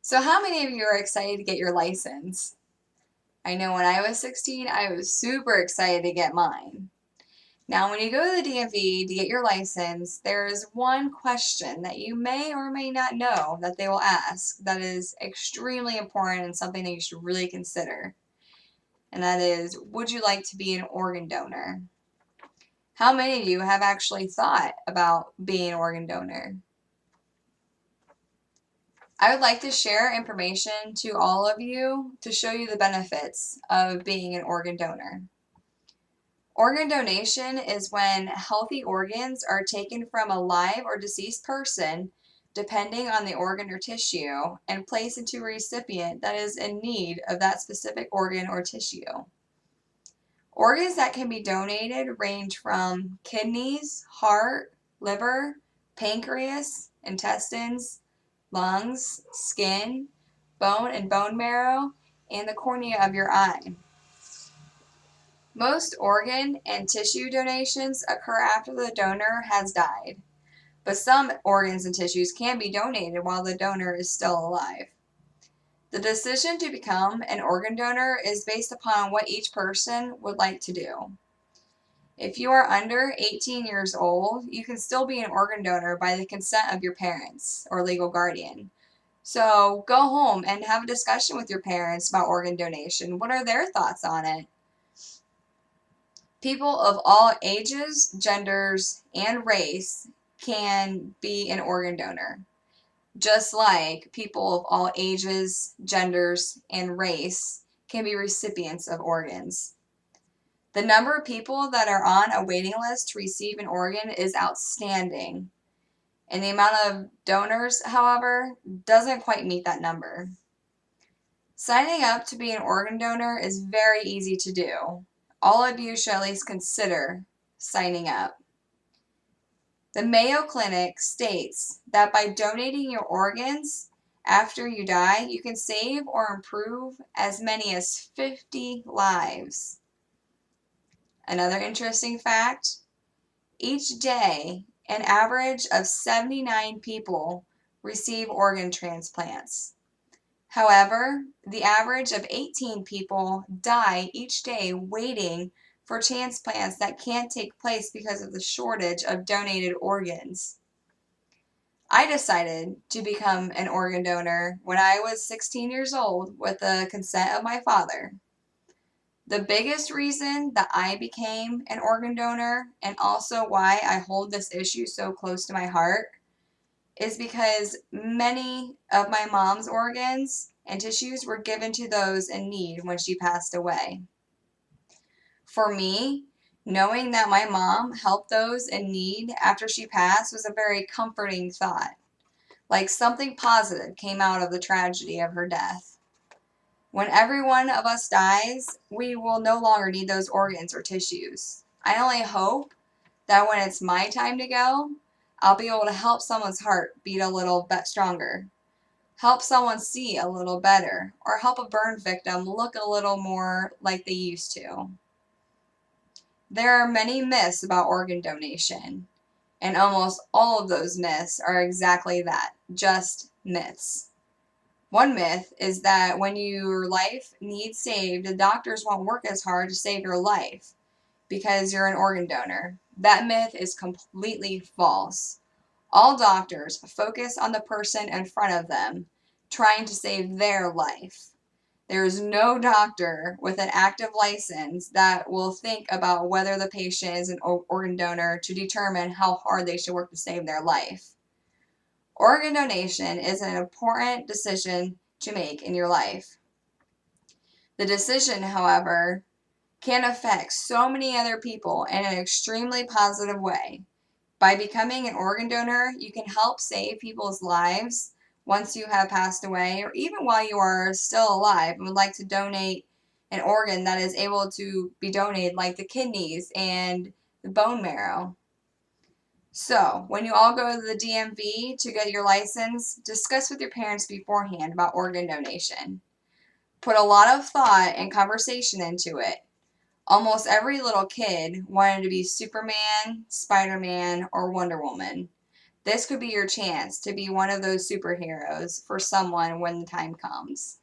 So how many of you are excited to get your license? I know when I was 16, I was super excited to get mine. Now, when you go to the DMV to get your license, there is one question that you may or may not know that they will ask that is extremely important and something that you should really consider. And that is, would you like to be an organ donor? How many of you have actually thought about being an organ donor? I would like to share information to all of you to show you the benefits of being an organ donor. Organ donation is when healthy organs are taken from a live or deceased person, depending on the organ or tissue, and placed into a recipient that is in need of that specific organ or tissue. Organs that can be donated range from kidneys, heart, liver, pancreas, intestines, lungs, skin, bone and bone marrow, and the cornea of your eye. Most organ and tissue donations occur after the donor has died, but some organs and tissues can be donated while the donor is still alive. The decision to become an organ donor is based upon what each person would like to do. If you are under 18 years old, you can still be an organ donor by the consent of your parents or legal guardian. So go home and have a discussion with your parents about organ donation. What are their thoughts on it? People of all ages, genders, and race can be an organ donor, just like people of all ages, genders, and race can be recipients of organs. The number of people that are on a waiting list to receive an organ is outstanding, and the amount of donors, however, doesn't quite meet that number. Signing up to be an organ donor is very easy to do. All of you should at least consider signing up. The Mayo Clinic states that by donating your organs after you die, you can save or improve as many as 50 lives. Another interesting fact, each day, an average of 79 people receive organ transplants. However, the average of 18 people die each day waiting for transplants that can't take place because of the shortage of donated organs. I decided to become an organ donor when I was 16 years old with the consent of my father. The biggest reason that I became an organ donor, and also why I hold this issue so close to my heart, is because many of my mom's organs and tissues were given to those in need when she passed away. For me, knowing that my mom helped those in need after she passed was a very comforting thought, like something positive came out of the tragedy of her death. When every one of us dies, we will no longer need those organs or tissues. I only hope that when it's my time to go, I'll be able to help someone's heart beat a little bit stronger, help someone see a little better, or help a burn victim look a little more like they used to. There are many myths about organ donation, and almost all of those myths are exactly that, just myths. One myth is that when your life needs saved, the doctors won't work as hard to save your life because you're an organ donor. That myth is completely false. All doctors focus on the person in front of them, trying to save their life. There is no doctor with an active license that will think about whether the patient is an organ donor to determine how hard they should work to save their life. Organ donation is an important decision to make in your life. The decision, however, can affect so many other people in an extremely positive way. By becoming an organ donor, you can help save people's lives once you have passed away, or even while you are still alive and would like to donate an organ that is able to be donated, like the kidneys and the bone marrow. So, when you all go to the DMV to get your license, discuss with your parents beforehand about organ donation. Put a lot of thought and conversation into it. Almost every little kid wanted to be Superman, Spider-Man, or Wonder Woman. this could be your chance to be one of those superheroes for someone when the time comes.